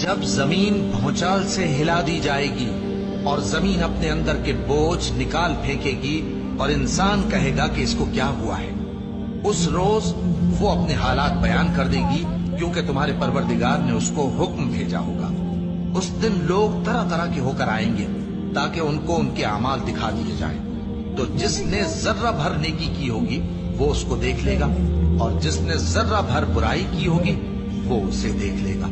जब जमीन भूचाल से हिला दी जाएगी और जमीन अपने अंदर के बोझ निकाल फेंकेगी और इंसान कहेगा कि इसको क्या हुआ है, उस रोज वो अपने हालात बयान कर देगी, क्योंकि तुम्हारे परवरदिगार ने उसको हुक्म भेजा होगा। उस दिन लोग तरह तरह के होकर आएंगे ताकि उनको उनके अमाल दिखा दिए जाएं। तो जिसने जर्रा भर नेकी की होगी वो उसको देख लेगा, और जिसने जर्रा भर बुराई की होगी वो उसे देख लेगा।